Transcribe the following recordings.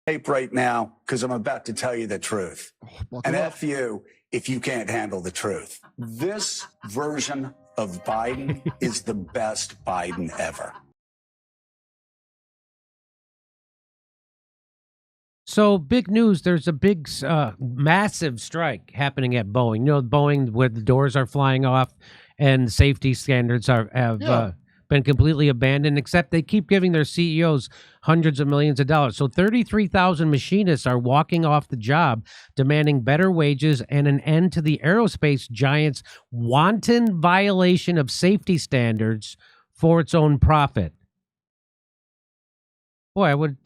tape right now because I'm about to tell you the truth. And F you if you can't handle the truth. This version of Biden is the best Biden ever. So big news, there's a big, massive strike happening at Boeing. You know, Boeing, where the doors are flying off and safety standards have been completely abandoned, except they keep giving their CEOs hundreds of millions of dollars. So 33,000 machinists are walking off the job, demanding better wages and an end to the aerospace giant's wanton violation of safety standards for its own profit. Boy, I would...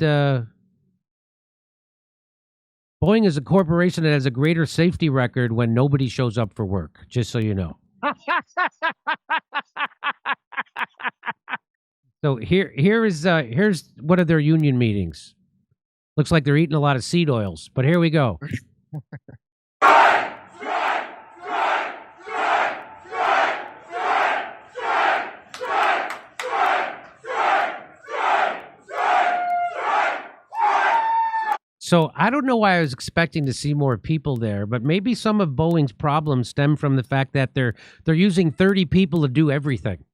Boeing is a corporation that has a greater safety record when nobody shows up for work, just so you know. So here's one of their union meetings. Looks like they're eating a lot of seed oils, but here we go. So I don't know why I was expecting to see more people there, but maybe some of Boeing's problems stem from the fact that they're using 30 people to do everything.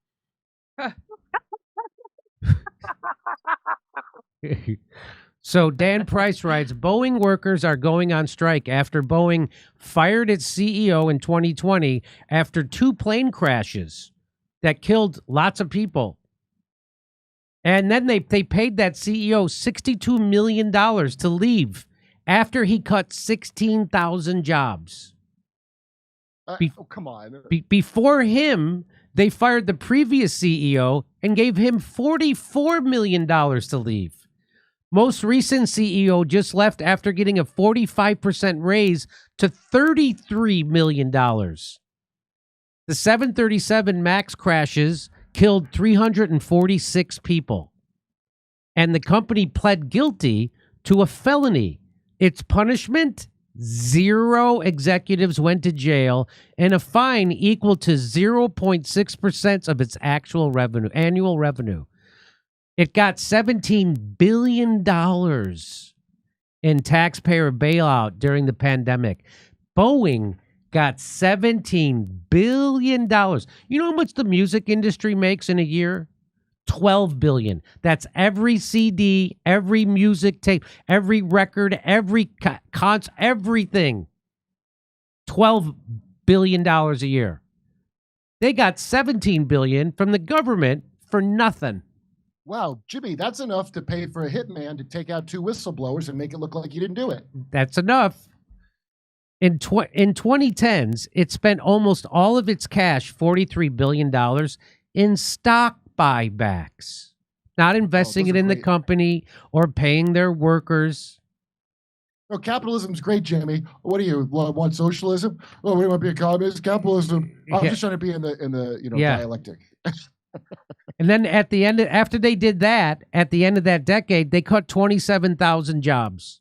So Dan Price writes, Boeing workers are going on strike after Boeing fired its CEO in 2020 after 2 plane crashes that killed lots of people. And then they paid that CEO $62 million to leave after he cut 16,000 jobs. Come on. Before him, they fired the previous CEO and gave him $44 million to leave. Most recent CEO just left after getting a 45% raise to $33 million. The 737 MAX crashes killed 346 people, and the company pled guilty to a felony. Its punishment, 0 executives went to jail, and a fine equal to 0.6% of its annual revenue. It got $17 billion in taxpayer bailout during the pandemic. Boeing got $17 billion. You know how much the music industry makes in a year? $12 billion. That's every CD, every music tape, every record, every concert, everything. $12 billion a year. They got $17 billion from the government for nothing. Wow, Jimmy, that's enough to pay for a hitman to take out 2 whistleblowers and make it look like you didn't do it. That's enough. In 2010s, it spent almost all of its cash, $43 billion, in stock buybacks, not investing it in the company or paying their workers. No, capitalism's great, Jimmy. What do you want? Socialism? Oh, we want to be a communist? Capitalism. I'm just trying to be in the dialectic. And then at the end, after they did that, at the end of that decade, they cut 27,000 jobs.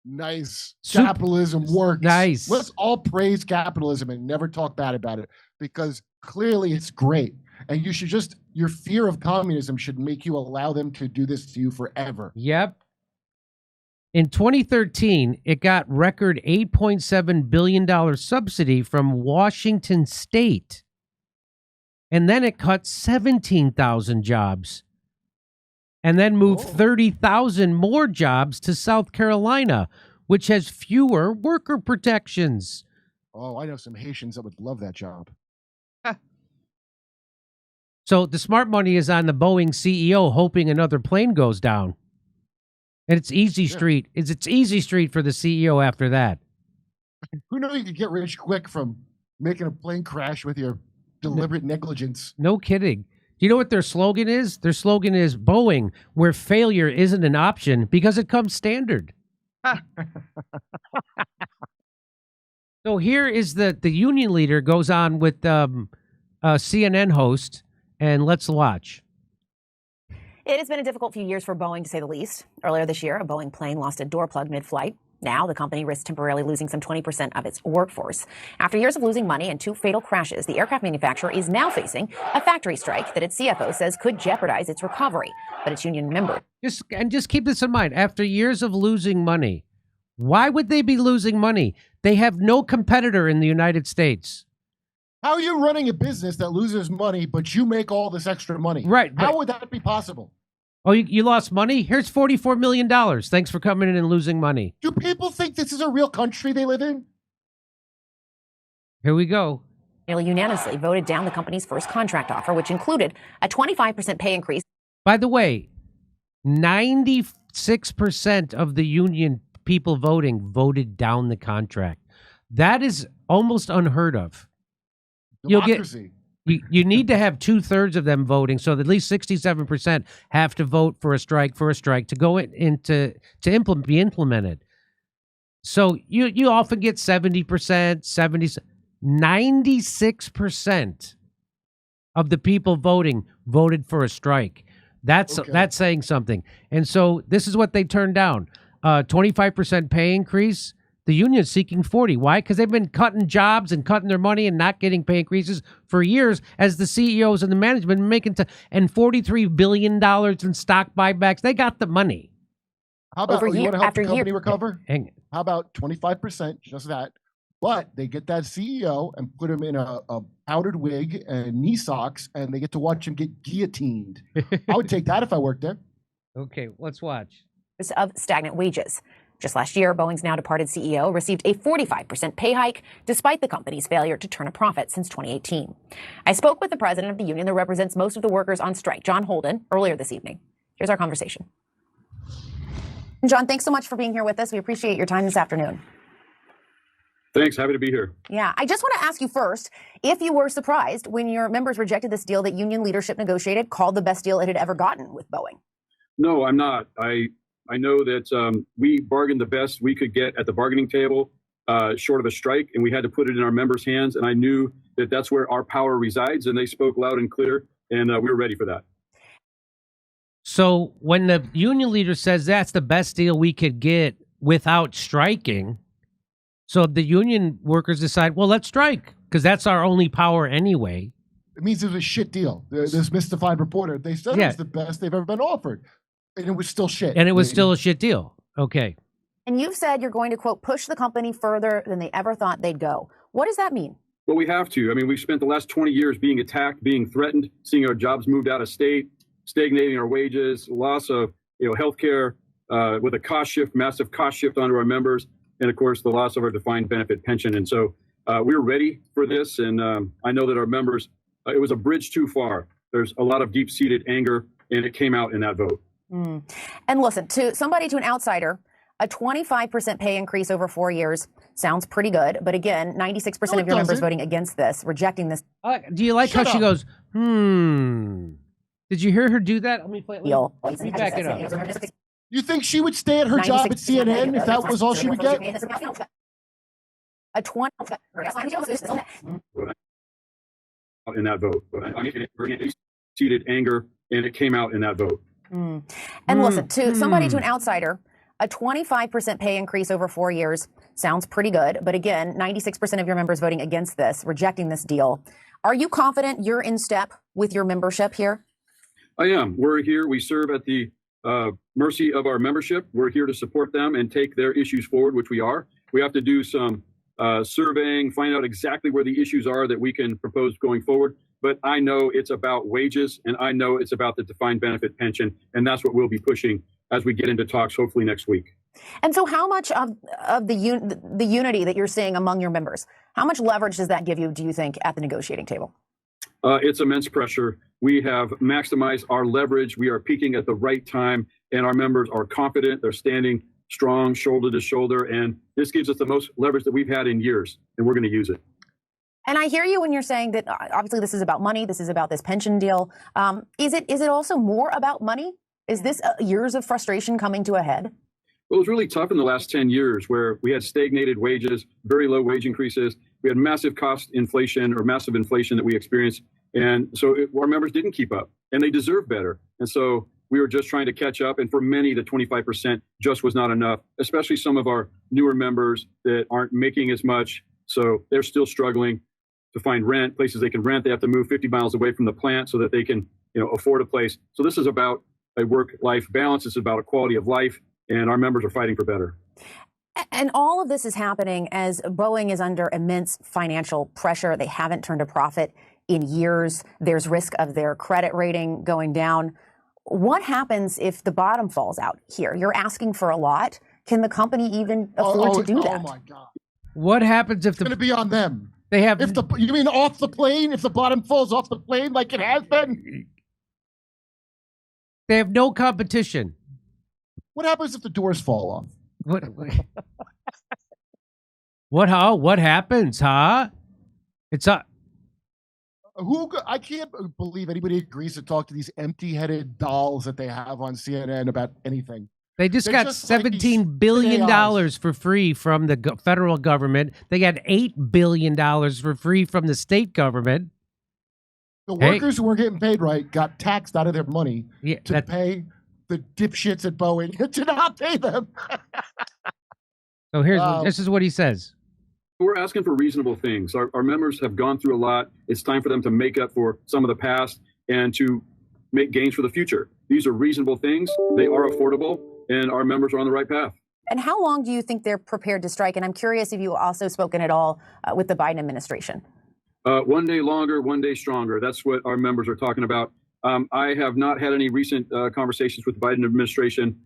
Nice. Capitalism works. Nice. Let's all praise capitalism and never talk bad about it, because clearly it's great. And you should your fear of communism should make you allow them to do this to you forever. Yep. In 2013, it got record $8.7 billion subsidy from Washington State. And then it cut 17,000 jobs. And then moved 30,000 more jobs to South Carolina, which has fewer worker protections. Oh, I know some Haitians that would love that job. So the smart money is on the Boeing CEO hoping another plane goes down. And it's easy street. It's easy street for the CEO after that. Who knew you could get rich quick from making a plane crash with your deliberate negligence? No kidding. Do you know what their slogan is? Their slogan is Boeing, where failure isn't an option because it comes standard. So here is the union leader goes on with a CNN host, and let's watch. It has been a difficult few years for Boeing, to say the least. Earlier this year, a Boeing plane lost a door plug mid-flight. Now, the company risks temporarily losing some 20% of its workforce. After years of losing money and 2 fatal crashes, the aircraft manufacturer is now facing a factory strike that its CFO says could jeopardize its recovery. But its union member. Just keep this in mind. After years of losing money, why would they be losing money? They have no competitor in the United States. How are you running a business that loses money, but you make all this extra money? Right. How would that be possible? Oh, you lost money? Here's $44 million. Thanks for coming in and losing money. Do people think this is a real country they live in? Here we go. Nearly unanimously voted down the company's first contract offer, which included a 25% pay increase. By the way, 96% of the union people voting voted down the contract. That is almost unheard of. Democracy. You need to have 2/3 of them voting, so that at least 67% have to vote for a strike to go into be implemented. So you often get 70%, 96% of the people voting voted for a strike. That's saying something. And so this is what they turned down: 25% pay increase. The union is seeking 40. Why? Because they've been cutting jobs and cutting their money and not getting pay increases for years, as the CEOs and the management making and $43 billion in stock buybacks. They got the money. How about you want to help the company recover? How about 25%, just that? But they get that CEO and put him in a powdered wig and knee socks, and they get to watch him get guillotined. I would take that if I worked there. Okay, let's watch. Of stagnant wages. Just last year, Boeing's now departed CEO received a 45% pay hike, despite the company's failure to turn a profit since 2018. I spoke with the president of the union that represents most of the workers on strike, John Holden, earlier this evening. Here's our conversation. John, thanks so much for being here with us. We appreciate your time this afternoon. Thanks. Happy to be here. Yeah. I just want to ask you first if you were surprised when your members rejected this deal that union leadership negotiated, called the best deal it had ever gotten with Boeing. No, I'm not. I know that we bargained the best we could get at the bargaining table, short of a strike, and we had to put it in our members' hands. And I knew that that's where our power resides, and they spoke loud and clear, and we were ready for that. So when the union leader says that's the best deal we could get without striking, so the union workers decide, well, let's strike, because that's our only power anyway. It means it was a shit deal. This mystified reporter, they said it's the best they've ever been offered. And it was still shit. And it was still a shit deal. Okay. And you've said you're going to, quote, push the company further than they ever thought they'd go. What does that mean? Well, we have to. I mean, we've spent the last 20 years being attacked, being threatened, seeing our jobs moved out of state, stagnating our wages, loss of healthcare, with a cost shift, massive cost shift onto our members, and of course the loss of our defined benefit pension. And so we're ready for this. And I know that our members, it was a bridge too far. There's a lot of deep-seated anger, and it came out in that vote. Mm. And listen, to an outsider, a 25% pay increase over 4 years sounds pretty good. But again, 96% of your members voting against this, rejecting this. Do you like how she goes, Did you hear her do that? Let me play it. Let me back it up. You think she would stay at her job at CNN if that was all she would get? A 20 in that vote. Deep-seated anger, and it came out in that vote. Mm. And listen, to an outsider, a 25% pay increase over 4 years sounds pretty good. But again, 96% of your members voting against this, rejecting this deal. Are you confident you're in step with your membership here? I am. We're here. We serve at the mercy of our membership. We're here to support them and take their issues forward, which we are. We have to do some surveying, find out exactly where the issues are that we can propose going forward. But I know it's about wages, and I know it's about the defined benefit pension, and that's what we'll be pushing as we get into talks, hopefully next week. And so how much of the unity that you're seeing among your members, how much leverage does that give you, do you think, at the negotiating table? It's immense pressure. We have maximized our leverage. We are peaking at the right time, and our members are confident. They're standing strong, shoulder to shoulder, and this gives us the most leverage that we've had in years, and we're going to use it. And I hear you when you're saying that obviously this is about money. This is about this pension deal. Is it also more about money? Is this years of frustration coming to a head? Well, it was really tough in the last 10 years where we had stagnated wages, very low wage increases. We had massive cost inflation or massive inflation that we experienced. And so our members didn't keep up, and they deserve better. And so we were just trying to catch up. And for many, the 25% just was not enough, especially some of our newer members that aren't making as much. So they're still struggling to find rent, places they can rent. They have to move 50 miles away from the plant so that they can, afford a place. So this is about a work-life balance. It's about a quality of life, and our members are fighting for better. And all of this is happening as Boeing is under immense financial pressure. They haven't turned a profit in years. There's risk of their credit rating going down. What happens if the bottom falls out here? You're asking for a lot. Can the company even afford to do that? Oh my God! What happens if it's going to be on them? They have. You mean off the plane? If the bottom falls off the plane, like it has been, they have no competition. What happens if the doors fall off? What happens, huh? It's a. I can't believe anybody agrees to talk to these empty-headed dolls that they have on CNN about anything. They just got $17 billion for free from the federal government. They got $8 billion for free from the state government. The workers who weren't getting paid right got taxed out of their money to pay the dipshits at Boeing to not pay them. So this is what he says. We're asking for reasonable things. Our members have gone through a lot. It's time for them to make up for some of the past and to make gains for the future. These are reasonable things. They are affordable, and our members are on the right path. And how long do you think they're prepared to strike? And I'm curious if you also spoken at all with the Biden administration. One day longer, one day stronger. That's what our members are talking about. I have not had any recent conversations with the Biden administration.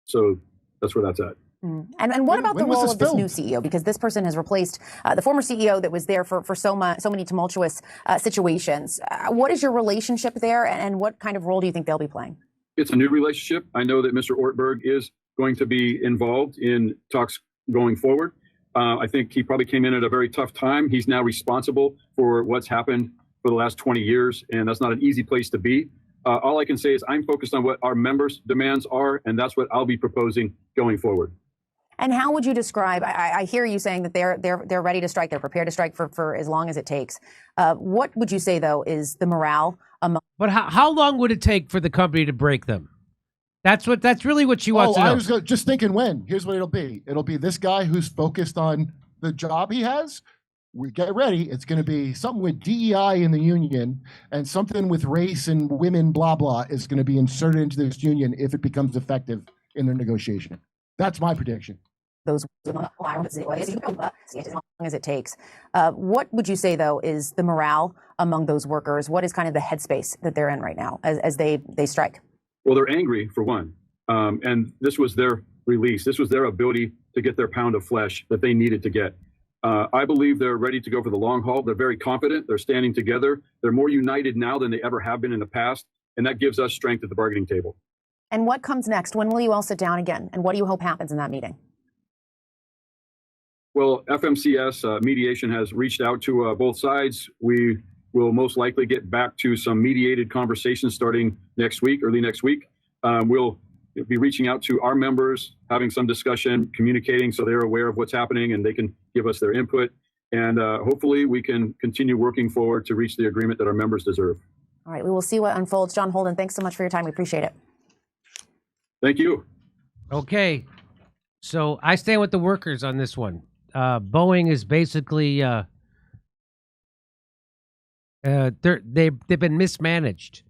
So that's where that's at. And what about the role of this new CEO? Because this person has replaced the former CEO that was there for so many tumultuous situations. What is your relationship there, and what kind of role do you think they'll be playing? It's a new relationship. I know that Mr. Ortberg is going to be involved in talks going forward. I think he probably came in at a very tough time. He's now responsible for what's happened for the last 20 years, and that's not an easy place to be. All I can say is I'm focused on what our members' demands are, and that's what I'll be proposing going forward. And how would you describe, I hear you saying that they're ready to strike, they're prepared to strike for as long as it takes. What would you say, though, is the morale among... But how long would it take for the company to break them? That's really what she wants to know. I was just thinking when. Here's what it'll be. It'll be this guy who's focused on the job he has. We get ready. It's going to be something with DEI in the union, and something with race and women, blah, blah, is going to be inserted into this union if it becomes effective in their negotiation. That's my prediction. Those as long as it takes. What would you say, though, is the morale among those workers? What is kind of the headspace that they're in right now as they strike? Well, they're angry, for one. And this was their release. This was their ability to get their pound of flesh that they needed to get. I believe they're ready to go for the long haul. They're very confident. They're standing together. They're more united now than they ever have been in the past. And that gives us strength at the bargaining table. And what comes next? When will you all sit down again? And what do you hope happens in that meeting? Well, FMCS mediation has reached out to both sides. We will most likely get back to some mediated conversations starting next week, early next week. We'll be reaching out to our members, having some discussion, communicating so they're aware of what's happening and they can give us their input. And hopefully we can continue working forward to reach the agreement that our members deserve. All right, we will see what unfolds. John Holden, thanks so much for your time. We appreciate it. Thank you. Okay. So I stand with the workers on this one. Boeing is basically they've been mismanaged,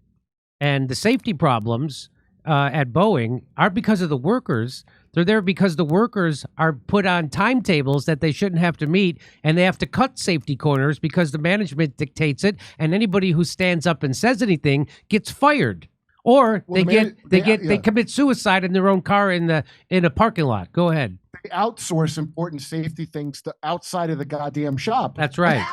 and the safety problems at Boeing aren't because of the workers. They're there because the workers are put on timetables that they shouldn't have to meet, and they have to cut safety corners because the management dictates it, and anybody who stands up and says anything gets fired. Or they commit suicide in their own car in a parking lot. Go ahead. They outsource important safety things to outside of the goddamn shop. That's right.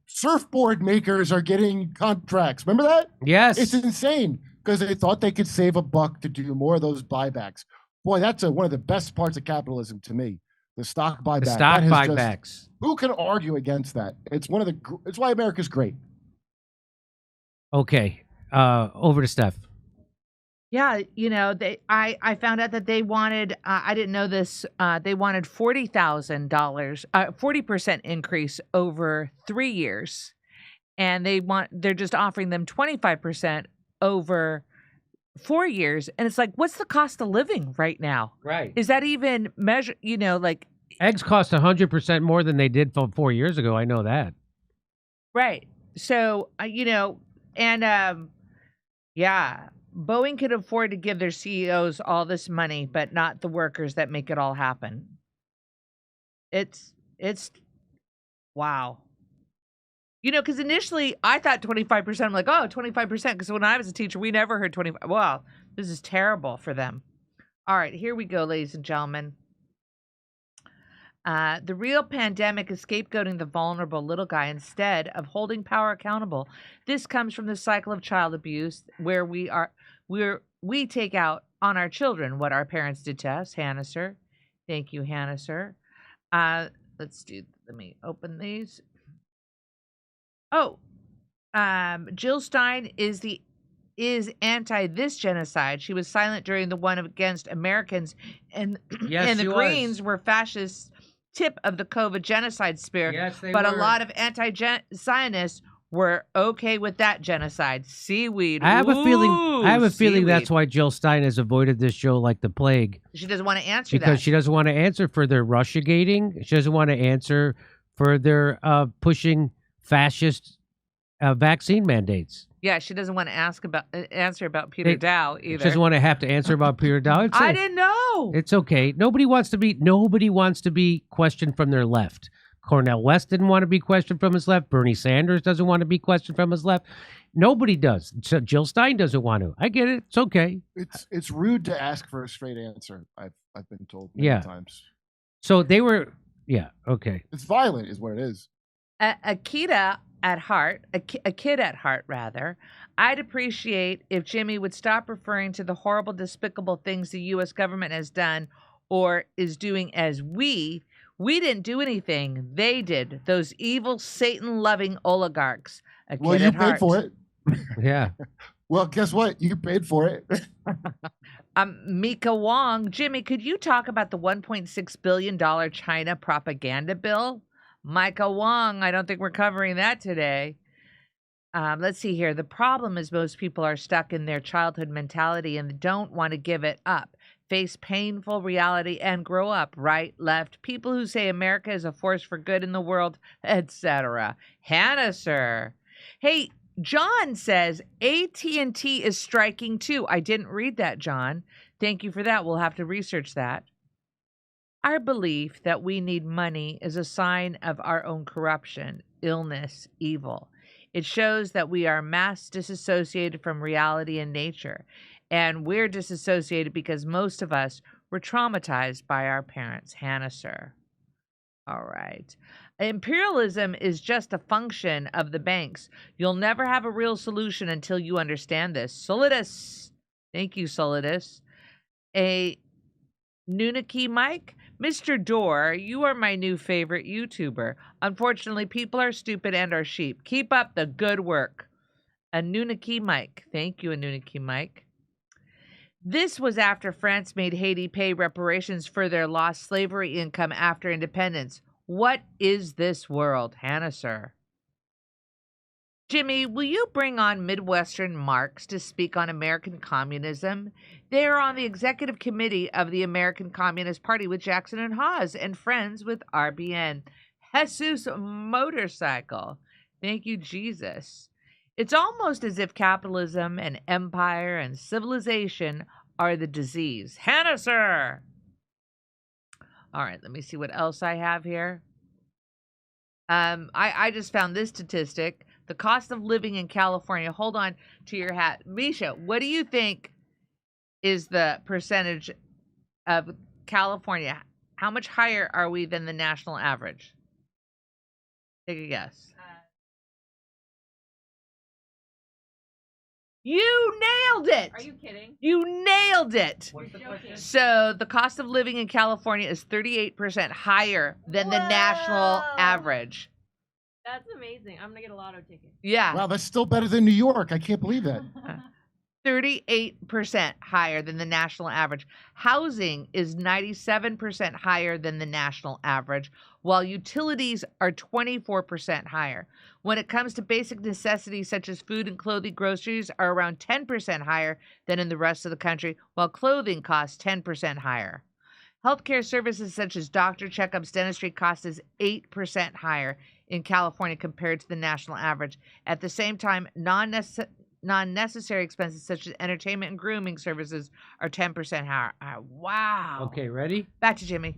Surfboard makers are getting contracts. Remember that? Yes. It's insane because they thought they could save $1 to do more of those buybacks. Boy, that's one of the best parts of capitalism to me. The stock buyback. The stock buybacks. Who can argue against that? It's why America's great. Okay. Over to Steph. Yeah, I found out that they wanted, I didn't know this, they wanted $40,000, 40% increase over 3 years. And they're just offering them 25% over 4 years, and it's like, what's the cost of living right now? Right. Is that even measure? You know, like eggs cost 100% more than they did 4 years ago. I know that. Right. So you know, and yeah, Boeing could afford to give their CEOs all this money, but not the workers that make it all happen. It's wow. You know, because initially I thought 25%. I'm like, oh, 25%. Because when I was a teacher, we never heard 25. Wow, this is terrible for them. All right, here we go, ladies and gentlemen. The real pandemic is scapegoating the vulnerable little guy instead of holding power accountable. This comes from the cycle of child abuse, where we take out on our children what our parents did to us. Hannah, sir. Thank you, Hannah, sir. Let me open these. Oh, Jill Stein is anti this genocide. She was silent during the one against Americans, and yes, and the Greens were fascist tip of the COVID genocide spear. Yes, they but were. A lot of anti-Zionists were okay with that genocide. Seaweed. I have a feeling seaweed. that's why Jill Stein has avoided this show like the plague. She doesn't want to answer because that. she doesn't want to answer for their Russiagating. She doesn't want to answer for their pushing fascist vaccine mandates. Yeah, she doesn't want to answer about Peter Dow either. She doesn't want to have to answer about Peter Dow. I didn't know. It's okay. Nobody wants to be questioned from their left. Cornel West didn't want to be questioned from his left. Bernie Sanders doesn't want to be questioned from his left. Nobody does. So Jill Stein doesn't want to. I get it. It's okay. It's rude to ask for a straight answer. I've been told many times. So they were. Yeah. Okay. It's violent, is what it is. A kid at heart, rather. I'd appreciate if Jimmy would stop referring to the horrible, despicable things the U.S. government has done or is doing as we didn't do anything. They did. Those evil, Satan-loving oligarchs. Well, you paid for it. Yeah. Well, guess what? You paid for it. Mika Wong. Jimmy, could you talk about the $1.6 billion China propaganda bill? Micah Wong, I don't think we're covering that today. Let's see here. The problem is most people are stuck in their childhood mentality and don't want to give it up, face painful reality, and grow up. Right, left, people who say America is a force for good in the world, etc. Hannah, sir. Hey, John says AT&T is striking too. I didn't read that, John. Thank you for that. We'll have to research that. Our belief that we need money is a sign of our own corruption, illness, evil. It shows that we are mass disassociated from reality and nature. And we're disassociated because most of us were traumatized by our parents. Hannah, sir. All right. Imperialism is just a function of the banks. You'll never have a real solution until you understand this. Solidus. Thank you, Solidus. A Nunaki Mike. Mr. Dore, you are my new favorite YouTuber. Unfortunately, people are stupid and are sheep. Keep up the good work. Anunnaki Mike. Thank you, Anunnaki Mike. This was after France made Haiti pay reparations for their lost slavery income after independence. What is this world? Hannah, sir. Jimmy, will you bring on Midwestern Marks to speak on American communism? They are on the executive committee of the American Communist Party with Jackson and Hawes and friends with RBN. Jesus Motorcycle. Thank you, Jesus. It's almost as if capitalism and empire and civilization are the disease. Hannah, sir. All right, let me see what else I have here. I just found this statistic. The cost of living in California. Hold on to your hat. Misha, what do you think is the percentage of California? How much higher are we than the national average? Take a guess. You nailed it! Are you kidding? You nailed it! What's the question? So the cost of living in California is 38% higher than the national average. That's amazing. I'm going to get a lotto ticket. Yeah. Wow, that's still better than New York. I can't believe that. 38% higher than the national average. Housing is 97% higher than the national average, while utilities are 24% higher. When it comes to basic necessities such as food and clothing, groceries are around 10% higher than in the rest of the country, while clothing costs 10% higher. Healthcare services such as doctor checkups, dentistry cost is 8% higher in California compared to the national average. At the same time, non-necessary expenses such as entertainment and grooming services are 10% higher. Wow. Okay, ready? Back to Jimmy.